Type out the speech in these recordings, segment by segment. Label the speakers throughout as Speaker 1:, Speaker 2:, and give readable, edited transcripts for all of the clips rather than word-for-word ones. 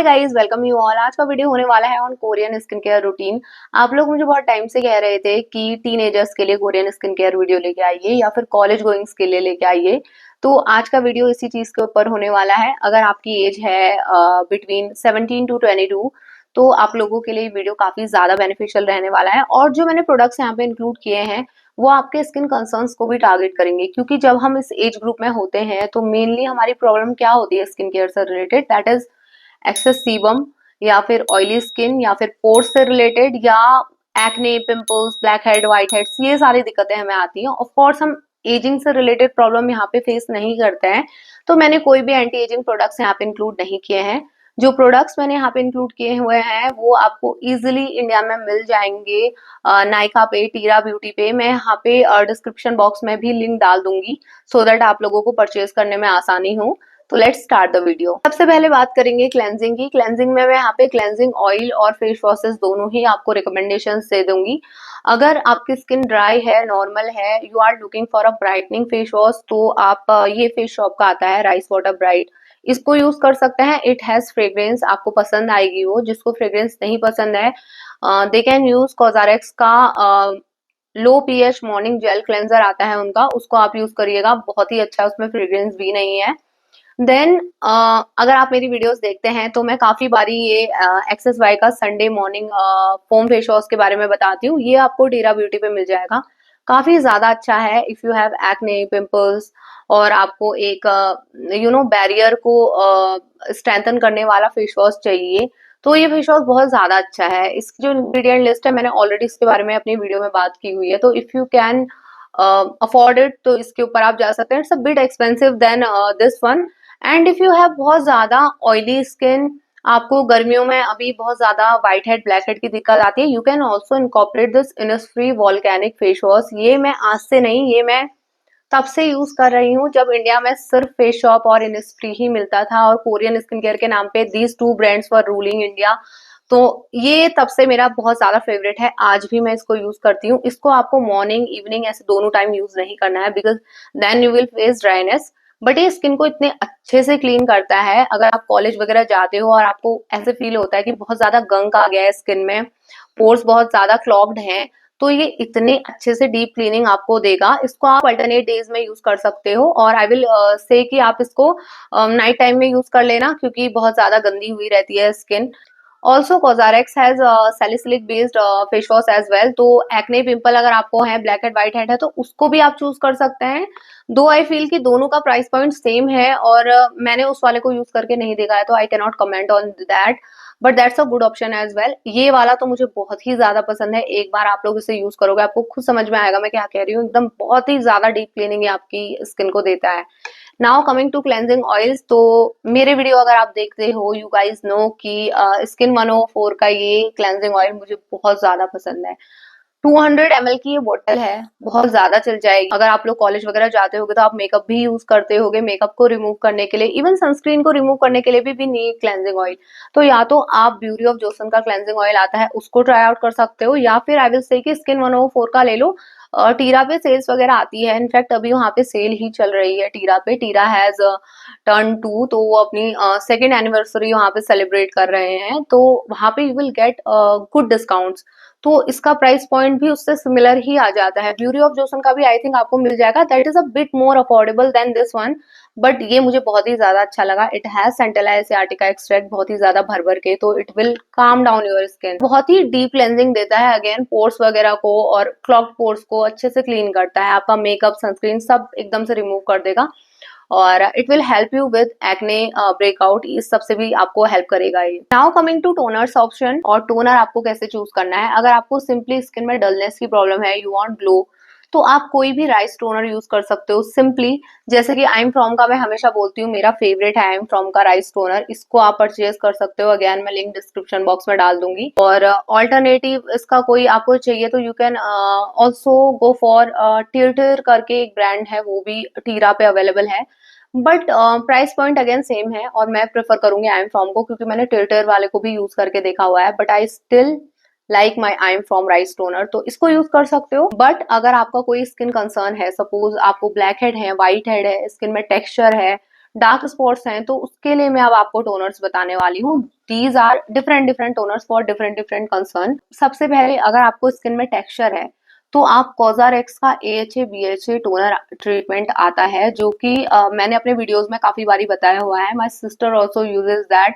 Speaker 1: Hi guys, welcome you all. आज का video होने वाला है on Korean skin care routine. आप लोग मुझे बहुत टाइम से कह रहे थे कि टीनेजर्स के लिए कोरियन स्किन केयर वीडियो लेके आइए या फिर कॉलेज गोइंग्स के लिए लेके आइए। तो आज का वीडियो इसी चीज के ऊपर होने वाला है। अगर आपकी एज है बिटवीन 17 टू 22, तो आप लोगों के लिए वीडियो काफी ज्यादा बेनिफिशियल रहने वाला है। और जो मैंने प्रोडक्ट्स यहाँ पे इंक्लूड किए हैं वो आपके स्किन कंसर्न्स को भी टारगेट करेंगे, क्योंकि जब हम इस एज ग्रुप में होते हैं तो मेनली हमारी प्रॉब्लम क्या होती है स्किन केयर से related, that is excess sebum या फिर ऑयली स्किन या फिर पोर्स से रिलेटेड या acne, pimples, black head, white heads, ये सारी दिक्कतें हमें आती हैं। ऑफ कोर्स हम एजिंग से रिलेटेड प्रॉब्लम यहाँ पे फेस नहीं करते हैं, तो मैंने कोई भी एंटी एजिंग प्रोडक्ट्स यहाँ पे इंक्लूड नहीं किए हैं। जो प्रोडक्ट्स मैंने यहाँ पे इंक्लूड किए हुए हैं वो आपको इजीली इंडिया में मिल जाएंगे नायका पे, टीरा ब्यूटी पे। मैं यहाँ पे डिस्क्रिप्शन बॉक्स में भी लिंक डाल दूंगी सो दैट आप लोगों को परचेज करने में आसानी हो। तो लेट्स स्टार्ट द वीडियो। सबसे पहले बात करेंगे क्लेंजिंग की। क्लेंजिंग में मैं यहाँ पे क्लेंजिंग ऑयल और फेस वॉशेस दोनों ही आपको रिकमेंडेशंस दे दूंगी। अगर आपकी स्किन ड्राई है, नॉर्मल है, you are looking for a brightening face wash, तो आप ये फेस शॉप का आता है राइस वाटर ब्राइट, इसको यूज कर सकते हैं। इट हैज फ्रेग्रेंस, आपको पसंद आएगी। वो जिसको फ्रेग्रेंस नहीं पसंद है दे कैन यूज कॉजारेक्स का लो पीएच मॉर्निंग जेल क्लेंजर आता है उनका, उसको आप यूज करिएगा, बहुत ही अच्छा है, उसमें फ्रेग्रेंस भी नहीं है। देन अगर आप मेरी वीडियोस देखते हैं तो मैं काफी बारी ये एक्सेस वाई का Sunday morning foam face wash के बारे में बताती हूँ। ये आपको टीरा ब्यूटी पे मिल जाएगा, काफी ज्यादा अच्छा है if you have acne, pimples और आपको एक बैरियर को स्ट्रेंथन करने वाला फेस वॉश चाहिए, तो ये फेस वॉश बहुत ज्यादा अच्छा है। इसकी जो इंग्रेडिएंट लिस्ट है मैंने ऑलरेडी इसके बारे में अपनी वीडियो में बात की हुई है, तो if you can afford it तो इसके ऊपर आप जा सकते हैं। It's a bit expensive than this one. And if you have बहुत ज्यादा ऑयली स्किन, आपको गर्मियों में अभी बहुत ज्यादा व्हाइट हेड, ब्लैक हेड की दिक्कत आती है, you can also incorporate this Innisfree volcanic face wash. ये मैं आज से नहीं, ये मैं तब से यूज कर रही हूँ जब इंडिया में सिर्फ फेस शॉप और इनिसफ्री ही मिलता था और कोरियन स्किन केयर के नाम पे these two brands were ruling India. तो ये तब से मेरा बहुत ज्यादा फेवरेट है, आज भी मैं इसको यूज करती हूँ। इसको आपको मॉर्निंग, इवनिंग ऐसे दोनों टाइम यूज नहीं करना है, because then you will face dryness. But ये स्किन को इतने अच्छे से क्लीन करता है। अगर आप कॉलेज वगैरह जाते हो और आपको ऐसे फील होता है कि बहुत ज्यादा गंक आ गया है स्किन में, पोर्स बहुत ज्यादा क्लॉग्ड हैं, तो ये इतने अच्छे से डीप क्लीनिंग आपको देगा। इसको आप अल्टरनेट डेज में यूज कर सकते हो और आई विल से कि आप इसको नाइट टाइम में यूज कर लेना, क्योंकि बहुत ज्यादा गंदी हुई रहती है skin. Also Cosrx has salicylic based face wash as well. तो एक्ने, पिंपल अगर आपको है, ब्लैक हेड, व्हाइट हेड है, तो उसको भी आप चूज कर सकते हैं। दो आई फील कि दोनों का प्राइस पॉइंट सेम है और मैंने उस वाले को यूज करके नहीं देखा है, तो I can not comment on that, but that's a good option as well. ये वाला तो मुझे बहुत ही ज्यादा पसंद है। एक बार आप लोग इसे यूज करोगे आपको खुद समझ में आएगा मैं क्या कह रही हूँ। एकदम बहुत ही ज्यादा डीप क्लीनिंग आपकी स्किन को देता है। Now coming to cleansing oils, तो मेरे वीडियो अगर आप देखते हो, यू गाइज नो कि स्किन 104 का ये क्लेंजिंग ऑयल मुझे बहुत ज्यादा पसंद है। 200 ml की ये बोतल है, बहुत ज्यादा चल जाएगी। अगर आप लोग कॉलेज वगैरह जाते होगे तो आप मेकअप भी यूज करते होगे, मेकअप को रिमूव करने के लिए, इवन सनस्क्रीन को रिमूव करने के लिए भी नीड क्लेंजिंग ऑयल। तो या तो आप ब्यूटी ऑफ जोसन का क्लेंजिंग ऑयल आता है उसको ट्राई आउट कर सकते हो, या फिर आई विल से कि स्किन 104 का ले लो। टीरा पे सेल्स वगैरह आती है, इनफैक्ट अभी वहां पे सेल ही चल रही है टीरा पे। टीरा हैज टर्न 2, तो वो अपनी सेकेंड एनिवर्सरी वहां पे सेलिब्रेट कर रहे हैं, तो वहां पे you will get good discounts. तो इसका प्राइस पॉइंट भी उससे सिमिलर ही आ जाता है। ब्यूटी ऑफ जोसन का भी आई थिंक आपको मिल जाएगा, that is a bit more affordable than this one, but ये मुझे बहुत ही ज्यादा अच्छा लगा। It has centella asiatica extract बहुत ही ज्यादा भर भर के, तो it will calm down your skin. बहुत ही डीप क्लेंजिंग देता है, अगेन पोर्स वगैरह को और क्लॉग्ड पोर्स को अच्छे से क्लीन करता है। आपका मेकअप, सनस्क्रीन सब एकदम से रिमूव कर देगा और it will help you with acne breakout, इस सबसे भी आपको हेल्प करेगा ये। Now coming to toners option, और टोनर आपको कैसे चूज करना है। अगर आपको सिंपली स्किन में डलनेस की प्रॉब्लम है, यू वांट ग्लो, तो आप कोई भी राइस टोनर यूज कर सकते हो सिंपली। जैसे कि आई एम फ्रॉम का मैं हमेशा बोलती हूँ, मेरा फेवरेट है आई एम फ्रॉम का राइस टोनर, इसको आप परचेज कर सकते हो। अगेन मैं लिंक डिस्क्रिप्शन बॉक्स में डाल दूंगी। और ऑल्टरनेटिव इसका कोई आपको चाहिए तो you can also go for टिल्टर करके एक ब्रांड है, वो भी टीरा पे अवेलेबल है, but price point again same है। और मैं प्रेफर करूंगी आई एम फ्रॉम को, क्योंकि मैंने टिल्टर वाले को भी यूज करके देखा हुआ है, but I still like my I am from rice toner, तो इसको यूज कर सकते हो। बट अगर आपका कोई स्किन कंसर्न है, सपोज आपको ब्लैक हेड है, व्हाइट हेड है, स्किन में टेक्सचर है, डार्क स्पॉट्स हैं, तो उसके लिए मैं अब आपको टोनर्स बताने वाली हूँ। These are different different toners for different different concern. सबसे पहले अगर आपको स्किन में टेक्सचर है तो आप कॉजारेक्स का AHA BHA टोनर ट्रीटमेंट आता है, जो कि मैंने अपने वीडियोस में काफी बारी बताया हुआ है। My sister also uses that,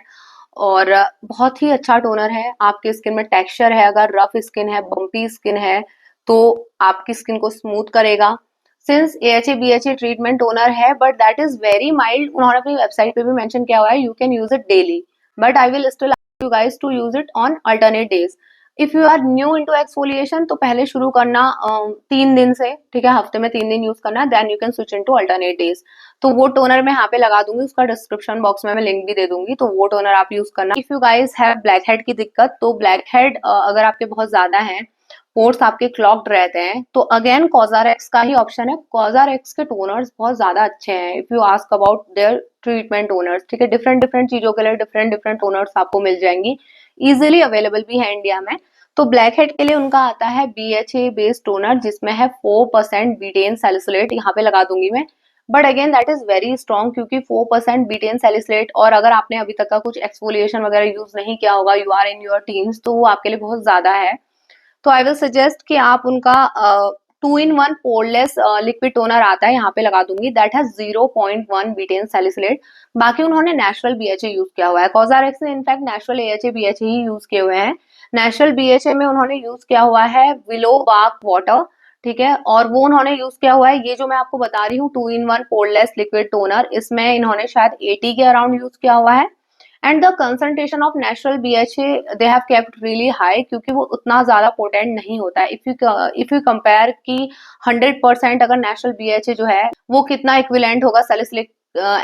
Speaker 1: और बहुत ही अच्छा टोनर है। आपके स्किन में टेक्सचर है, अगर रफ स्किन है, बम्पी स्किन है, तो आपकी स्किन को स्मूथ करेगा। Since AHA BHA treatment toner है, but that is very mild, उन्होंने अपनी वेबसाइट पे भी मेंशन किया हुआ है you can use it daily, but I will still ask you guys to use it on alternate days. If you are new into exfoliation तो पहले शुरू करना 3 दिन से, ठीक है, हफ्ते में 3 दिन यूज करना, then you can switch into alternate days. तो वो टोनर मैं यहाँ पे लगा दूंगी, उसका डिस्क्रिप्शन बॉक्स में मैं लिंक भी दे दूंगी, तो वो टोनर आप यूज करना। If you guys have black head की दिक्कत, तो ब्लैक हेड अगर आपके बहुत ज्यादा है, पोर्स आपके क्लॉग्ड रहते हैं, तो अगेन कॉजारेक्स का ही ऑप्शन है। कॉजारेक्स के टोनर्स बहुत ज्यादा अच्छे हैं if you ask about their treatment toners, ठीक है। डिफरेंट डिफरेंट चीजों के लिए डिफरेंट डिफरेंट टोनर्स आपको मिल जाएंगी, इजिली अवेलेबल भी है इंडिया में। तो ब्लैक हेड के लिए उनका आता है BHA बेस्ड टोनर, जिसमें है 4% बीटेन सैलिसिलेट, यहाँ पे लगा दूंगी मैं। But again that is very strong, क्योंकि 4% बीटेन सैलिसिलेट, और अगर आपने अभी तक का कुछ एक्सफोलिएशन वगैरह यूज नहीं किया होगा, you are in your teens, तो वो आपके लिए बहुत ज्यादा है। तो आई विल सजेस्ट कि आप उनका 2-in-1 पोरलेस लिक्विड टोनर आता है, यहाँ पे लगा दूंगी, दैट हैज 0.1 बीटेन सैलिसिलेट। बाकी उन्होंने नेचुरल BHA यूज किया हुआ है, कॉजारेक्स ने इनफैक्ट नेचुरल AHA BHA ही यूज किए हुए हैं। नेचुरल BHA में उन्होंने यूज किया हुआ है विलो बार्क वाटर, ठीक है, और वो उन्होंने यूज किया हुआ है, ये जो मैं आपको बता रही हूँ 2-in-1 पोरलेस लिक्विड टोनर, इसमें इन्होंने शायद 80 के अराउंड यूज किया हुआ है। And the concentration of natural BHA they have kept really high, क्योंकि वो उतना ज्यादा पोटेंट नहीं होता है। इफ यू कंपेयर कि 100% अगर नेचुरल BHA जो है वो कितना इक्विवेलेंट होगा सैलिसिलिक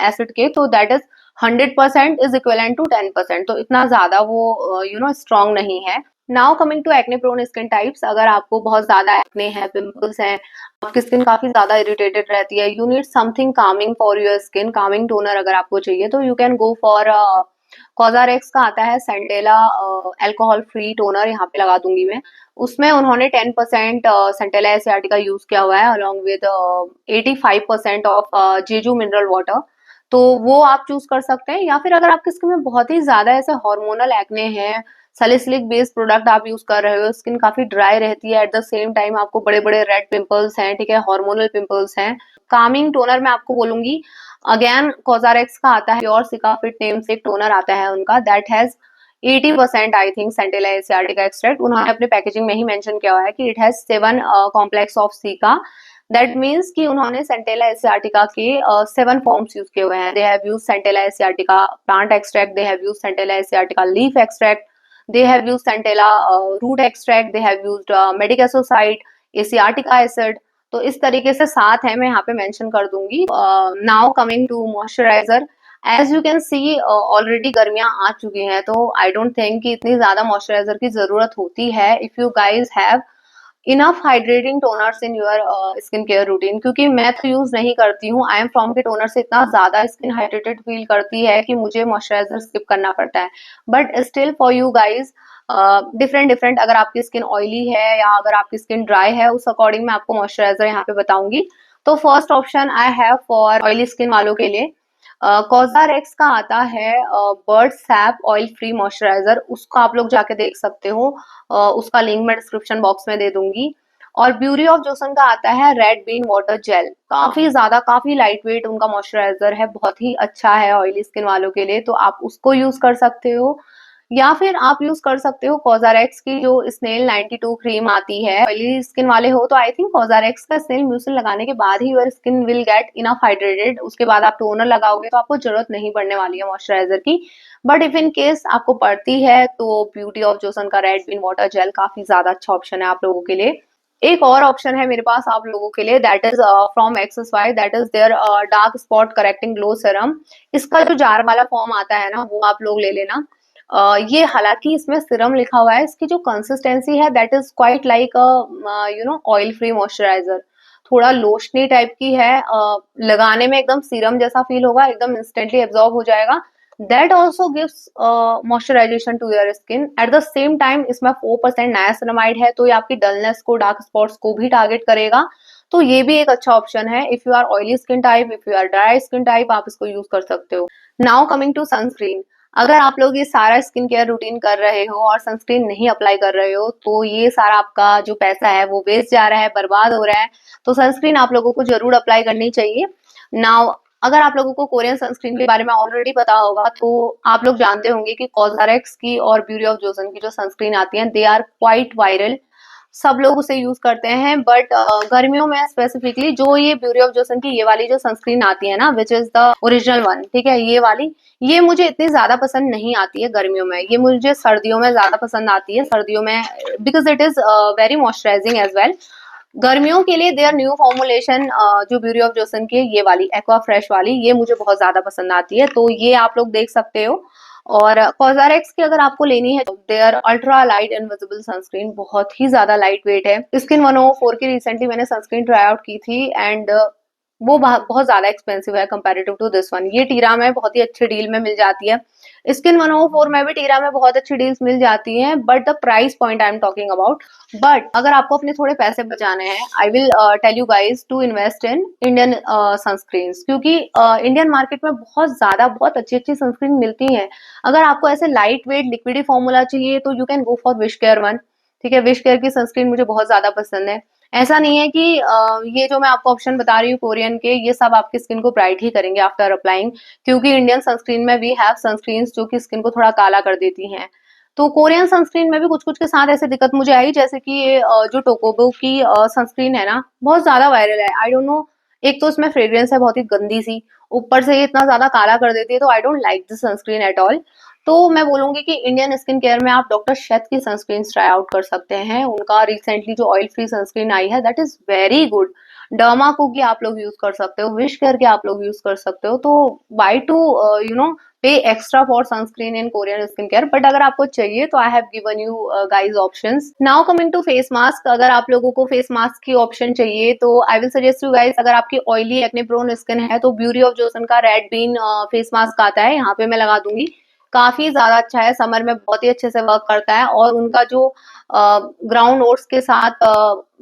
Speaker 1: एसिड के, तो that is 100% is equivalent to 10%, तो इतना ज्यादा वो स्ट्रॉन्ग नहीं है। Now coming to acne prone skin types, अगर आपको बहुत ज्यादा एक्ने है, पिंपल्स हैं, आपकी स्किन काफी ज्यादा इरिटेटेड रहती है, you need something Kameng for your skin, Kameng toner अगर आपको चाहिए, तो यू कैन गो फॉर कॉजारेक्स का आता है सेंटेला अल्कोहल फ्री टोनर, यहाँ पे लगा दूंगी मैं। उसमें उन्होंने 10% सेंटेला एसियाटी का यूज किया हुआ है, along with 85% of Jeju mineral water, तो वो आप चूज कर सकते हैं। या फिर अगर आपकी स्किन में बहुत ही ज्यादा ऐसे हार्मोनल एक्ने हैं, सैलिसिलिक बेस्ड प्रोडक्ट आप यूज कर रहे हो, स्किन काफी ड्राई रहती है, एट द सेम टाइम आपको बड़े बड़े रेड पिंपल्स हैं, ठीक है, हार्मोनल पिंपल्स हैं, कामिंग टोनर मैं आपको बोलूंगी अगेन कॉजारेक्स का आता है प्योर सिकाफिट नेम से एक टोनर आता है उनका, that has 80% I think centella asiatica extract. उन्होंने अपने पैकेजिंग में ही मेंशन किया हुआ है कि it has 7 complex of caeca, that means कि उन्होंने सेंटेला एसियाटिका के 7 फॉर्म्स यूज किए हुए हैं। They have use centella asiatica plant extract, they have use centella asiatica leaf extract, they have used centella root extract, they have used medic associate, asiatica acid, तो इस तरीके से 7 है, मैं यहाँ पे मेंशन कर दूंगी। Now coming to moisturiser, as you can see already गर्मियां आ चुकी हैं, तो आई डोंट थिंक कि इतनी ज्यादा मॉइस्चराइजर की जरूरत होती है if you guys have enough hydrating toners in your skin care routine, क्योंकि मैं तो यूज नहीं करती हूँ। आई एम फ्रॉम के टोनर से इतना ज्यादा स्किन हाइड्रेटेड फील करती है कि मुझे मॉइस्चराइजर स्किप करना पड़ता है, but still for you guys different different, अगर आपकी स्किन ऑयली है या अगर आपकी स्किन ड्राई है, उस अकॉर्डिंग मैं आपको मॉइस्चराइजर यहाँ पे बताऊंगी। तो first option I have for oily skin वालों के लिए कॉजारेक्स का आता है bird SAP oil free moisturiser, उसको आप लोग जाके देख सकते हो, उसका लिंक मैं डिस्क्रिप्शन बॉक्स में दे दूंगी। और ब्यूटी ऑफ जोसन का आता है रेड बीन वाटर जेल, काफी ज्यादा काफी लाइट वेट उनका मॉइस्चराइजर है, बहुत ही अच्छा है ऑयली स्किन वालों के लिए, तो आप उसको यूज कर सकते हो। या फिर आप यूज कर सकते हो कॉजारेक्स की जो स्नेल 92 क्रीम आती है। ऑयली स्किन वाले हो तो आई थिंक कॉजारेक्स का स्नेल म्यूसिल लगाने के बाद ही your skin will get enough hydrated, उसके बाद आप टोनर लगाओगे तो आपको जरूरत नहीं पड़ने वाली है मॉइस्चराइजर की। बट इफ इन केस आपको पड़ती है तो ब्यूटी ऑफ जोसन का रेड बीन वाटर जेल काफी ज्यादा अच्छा ऑप्शन है आप लोगों के लिए। एक और ऑप्शन है मेरे पास आप लोगों के लिए, that is from XSY, that is their dark spot correcting glow serum. इसका जो जार वाला फॉर्म आता है ना, वो आप लोग ले लेना। ये हालांकि इसमें सीरम लिखा हुआ है, इसकी जो कंसिस्टेंसी है that is quite like oil free moisturiser, थोड़ा लोशनी टाइप की है, लगाने में एकदम सीरम जैसा फील होगा, एकदम इंस्टेंटली एब्जॉर्ब हो जाएगा। That also gives moisturisation to your skin, at the same time इसमें 4% नायासिनामाइड है, तो ये आपकी डलनेस को, डार्क स्पॉट्स को भी टारगेट करेगा। तो ये भी एक अच्छा ऑप्शन है। If you are oily skin type, if you are dry skin type, आप इसको यूज कर सकते हो। Now coming to sunscreen. अगर आप लोग ये सारा स्किन केयर रूटीन कर रहे हो और सनस्क्रीन नहीं अप्लाई कर रहे हो, तो ये सारा आपका जो पैसा है वो वेस्ट जा रहा है, बर्बाद हो रहा है। तो सनस्क्रीन आप लोगों को जरूर अप्लाई करनी चाहिए। नाउ अगर आप लोगों को कोरियन सनस्क्रीन के बारे में ऑलरेडी पता होगा, तो आप लोग जानते होंगे कि कॉस्मेटिक्स की और ब्यूटी ऑफ जोसन की जो सनस्क्रीन आती है, दे आर क्वाइट वायरल। सब लोग उसे यूज करते हैं, बट गर्मियों में स्पेसिफिकली जो ये ब्यूटी ऑफ जोसन की ये वाली जो सनस्क्रीन आती है ना, which is the original one, ठीक है, ये वाली, ये मुझे इतनी ज्यादा पसंद नहीं आती है गर्मियों में। ये मुझे सर्दियों में ज्यादा पसंद आती है, सर्दियों में, because it is very moisturising as well. गर्मियों के लिए देयर न्यू फॉर्मुलेशन जो ब्यूटी ऑफ जोसन की है, ये वाली एक्वा फ्रेश वाली, ये मुझे बहुत ज्यादा पसंद आती है, तो ये आप लोग देख सकते हो। और कॉस्मेटिक्स की अगर आपको लेनी है, their ultra light invisible sunscreen बहुत ही ज्यादा लाइट वेट है। स्किन 104 की रिसेंटली मैंने सनस्क्रीन ट्राई आउट की थी, एंड वो बहुत ज्यादा एक्सपेंसिव है कंपैरेटिव टू दिस वन। ये टीरा में बहुत ही अच्छे डील में मिल जाती है। स्किन 104 में भी टीरा में बहुत अच्छी डील्स मिल जाती हैं, but the price point I am talking about. बट अगर आपको अपने थोड़े पैसे बचाने हैं, I will tell you guys to invest in Indian sunscreen, क्योंकि इंडियन मार्केट में बहुत ज्यादा बहुत अच्छी अच्छी सनस्क्रीन मिलती हैं। अगर आपको ऐसे लाइट वेट लिक्विडी फॉर्मूला चाहिए, तो you can go for wish care one. ठीक है, विश केयर की सनस्क्रीन मुझे बहुत ज्यादा पसंद है। ऐसा नहीं है कि ये जो मैं आपको ऑप्शन बता रही हूँ कोरियन के, ये सब आपकी स्किन को ब्राइट ही करेंगे आफ्टर अप्लाइंग, क्योंकि इंडियन सनस्क्रीन में वी हैव सनस्क्रीन जो कि स्किन को थोड़ा काला कर देती हैं। तो कोरियन सनस्क्रीन में भी कुछ कुछ के साथ ऐसे दिक्कत मुझे आई, जैसे कि ये जो टोकोबो की सनस्क्रीन है ना, बहुत ज्यादा वायरल है। आई डोंट नो, एक तो इसमें फ्रेग्रेंस है बहुत ही गंदी सी, ऊपर से ये इतना ज्यादा काला कर देती है, तो I don't like this sunscreen at all. तो मैं बोलूंगी कि इंडियन स्किन केयर में आप डॉक्टर शेथ की सनस्क्रीन ट्राई आउट कर सकते हैं। उनका रिसेंटली जो ऑयल फ्री सनस्क्रीन आई है, that is very good. Dermaco की आप लोग यूज कर सकते हो, विश केयर के आप लोग यूज कर सकते हो। तो why to you know pay extra for sunscreen in Korean skin care. But अगर आपको चाहिए तो I have given you guys options. Now coming to face mask. अगर आप लोगों को फेस मास्क की ऑप्शन चाहिए, तो I will suggest you guys, अगर आपकी ऑयली एक्ने प्रोन स्किन है, तो ब्यूटी ऑफ जोसन का रेड बीन फेस मास्क आता है, यहाँ पे मैं लगा दूंगी। काफी ज्यादा अच्छा है, समर में बहुत ही अच्छे से वर्क करता है। और उनका जो ग्राउंड ओट्स के साथ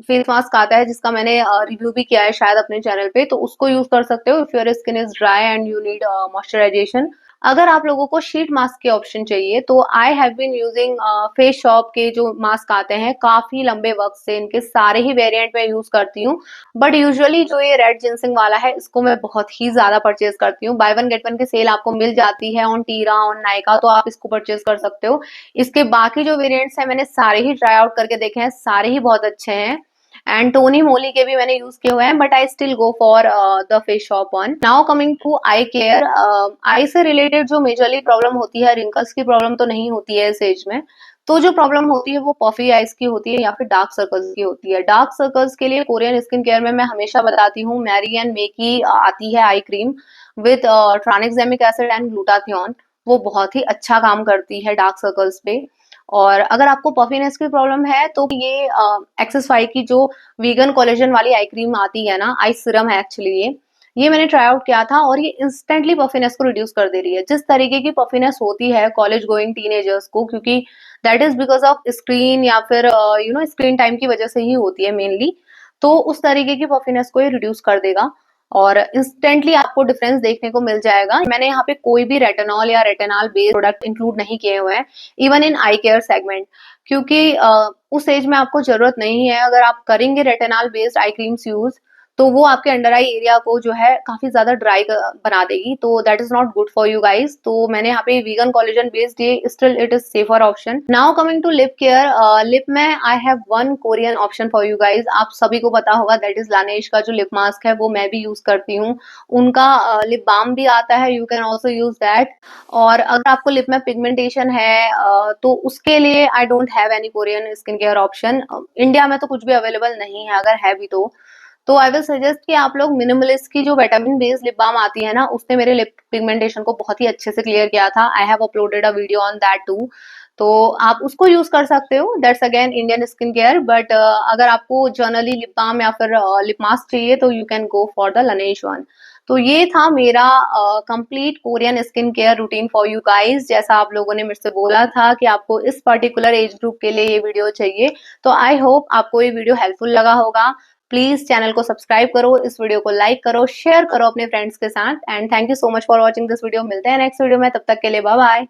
Speaker 1: फेस मास्क आता है, जिसका मैंने रिव्यू भी किया है शायद अपने चैनल पे, तो उसको यूज कर सकते हो if your skin is dry and you need moisturisation. अगर आप लोगों को शीट मास्क के ऑप्शन चाहिए, तो I have been using face shop के जो मास्क आते हैं, काफी लंबे वक्त से इनके सारे ही वेरिएंट में यूज करती हूँ। बट यूजुअली जो ये रेड जिनसिंग वाला है, इसको मैं बहुत ही ज्यादा परचेज करती हूँ। बाय वन गेट वन की सेल आपको मिल जाती है ऑन टीरा, ऑन नायका, तो आप इसको परचेज कर सकते हो। इसके बाकी जो वेरिएंट्स हैं, मैंने सारे ही ट्राई आउट करके देखे हैं, सारे ही बहुत अच्छे हैं। एंड टोनी मोली के भी मैंने यूज किए हुए हैं, but I still go for the face shop one. Now coming to eye care. Eye से रिलेटेड जो मेजरली प्रॉब्लम होती है, रिंकल्स की प्रॉब्लम तो नहीं होती है इस एज में। तो जो प्रॉब्लम होती है वो पफी आइज की होती है, या फिर डार्क सर्कल्स की होती है। डार्क सर्कल्स के लिए कोरियन स्किन केयर में मैं हमेशा बताती हूँ, मैरी एंड मे की आती है eye cream with tranexamic acid and glutathione. वो बहुत ही अच्छा काम करती है डार्क सर्कल्स पे। और अगर आपको पफीनेस की प्रॉब्लम है, तो ये एक्सेस 5 की जो वीगन कोलेजन वाली आई क्रीम आती है ना, आई सीरम है एक्चुअली ये मैंने ट्राई आउट किया था, और ये इंस्टेंटली पफीनेस को रिड्यूस कर दे रही है। जिस तरीके की पफीनेस होती है कॉलेज गोइंग टीनेजर्स को, क्योंकि that is because of screen, या फिर स्क्रीन टाइम की वजह से ही होती है मेनली, तो उस तरीके की पफीनेस को ये रिड्यूस कर देगा, और इंस्टेंटली आपको डिफरेंस देखने को मिल जाएगा। मैंने यहाँ पे कोई भी रेटेनॉल या रेटेनॉल बेस्ड प्रोडक्ट इंक्लूड नहीं किए हुए हैं, even in I care segment, क्योंकि उस एज में आपको जरूरत नहीं है। अगर आप करेंगे retinol based I creams use, तो वो आपके अंडर आई एरिया को जो है काफी ज्यादा ड्राई बना देगी, तो that is not good for you guys. तो मैंने यहाँ पे वीगन कोलेजन बेस्ड, ये still it is safer option. Now coming to lip care. Lip में I have one Korean option for you guys. आप सभी को पता होगा, दैट इज लानेश का जो लिप मास्क है, वो मैं भी यूज करती हूँ। उनका लिप बाम भी आता है, you can also use that. और अगर आपको लिप में पिगमेंटेशन है, तो उसके लिए I don't have any Korean skin care option. India में तो कुछ भी अवेलेबल नहीं है, अगर है भी तो आई विल सजेस्ट कि आप लोग मिनिमलिस्ट की जो विटामिन बेस्ड लिप बाम आती है ना, उसने मेरे लिप पिगमेंटेशन को बहुत ही अच्छे से क्लियर किया था। I have uploaded a video on that too, तो आप उसको यूज कर सकते हो। That's again Indian skin care. But अगर आपको जनरली लिप बाम या फिर लिप मास्क चाहिए, तो you can go for the Laneige one. तो ये था मेरा complete Korean skin care routine for you guys. जैसा आप लोगों ने मेरे से बोला था कि आपको इस पर्टिकुलर एज ग्रुप के लिए ये वीडियो चाहिए, तो आई होप आपको ये वीडियो हेल्पफुल लगा होगा। प्लीज चैनल को सब्सक्राइब करो, इस वीडियो को लाइक करो, शेयर करो अपने फ्रेंड्स के साथ। And thank you so much for watching this video. मिलते हैं नेक्स्ट वीडियो में, तब तक के लिए बाय बाय।